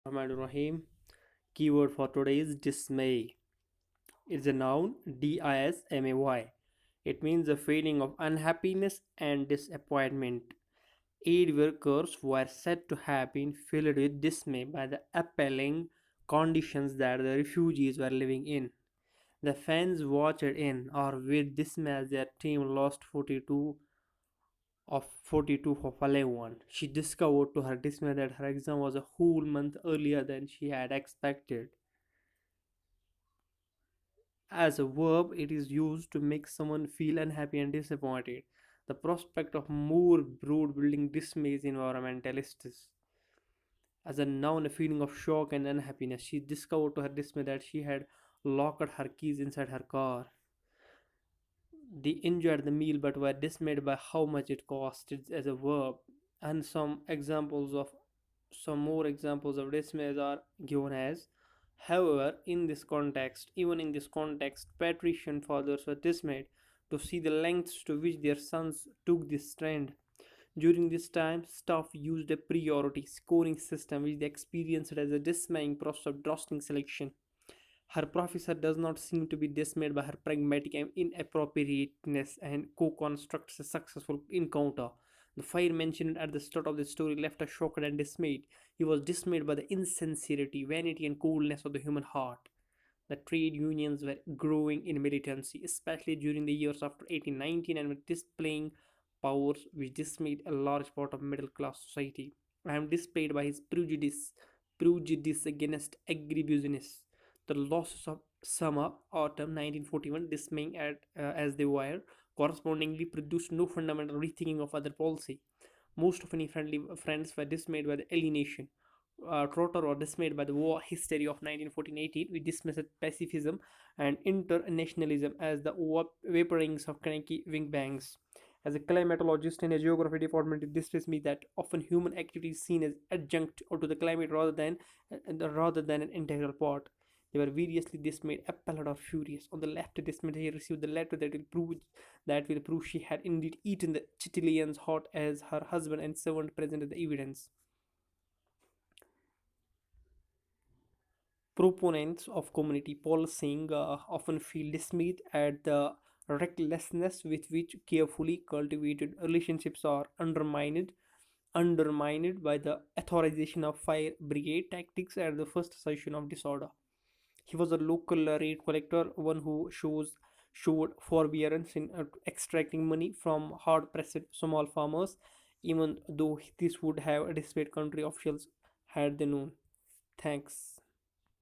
Rahim. Keyword for today is dismay. It's a noun dismay. It means a feeling of unhappiness and disappointment. Aid workers were said to have been filled with dismay by the appalling conditions that the refugees were living in. The fans watched in or with dismay as their team lost 42 for 11. She discovered to her dismay that her exam was a whole month earlier than she had expected. As a verb, it is used to make someone feel unhappy and disappointed. The prospect of more broad building dismays environmentalists. As a noun, a feeling of shock and unhappiness. She discovered to her dismay that she had locked her keys inside her car. They enjoyed the meal but were dismayed by how much it costed as a verb. And some more examples of dismays are given as. However, even in this context, patrician fathers were dismayed to see the lengths to which their sons took this trend. During this time, staff used a priority scoring system which they experienced as a dismaying process of drafting selection. Her professor does not seem to be dismayed by her pragmatic inappropriateness and co-constructs a successful encounter. The fire mentioned at the start of the story left us shocked and dismayed. He was dismayed by the insincerity, vanity, and coldness of the human heart. The trade unions were growing in militancy, especially during the years after 1819, and were displaying powers which dismayed a large part of middle class society. I am displayed by his prejudice against agribusiness. The losses of summer, autumn 1941, dismaying as they were, correspondingly produced no fundamental rethinking of other policy. Most of any friendly friends were dismayed by the alienation. Trotter was dismayed by the war hysteria of 1914-18. We dismissed pacifism and internationalism as the vaporings of cranky wingbangs. As a climatologist in a geography department, it distresses me that often human activity is seen as adjunct to the climate rather than an integral part. They were variously dismayed, appalled, or furious. On the left, dismayed, he received the letter that will prove she had indeed eaten the chitilians hot as her husband and servant presented the evidence. Proponents of community policing often feel dismayed at the recklessness with which carefully cultivated relationships are undermined by the authorization of fire brigade tactics at the first session of disorder. He was a local rate collector, one who showed forbearance in extracting money from hard-pressed small farmers, even though this would have displayed country officials had they known. Thanks.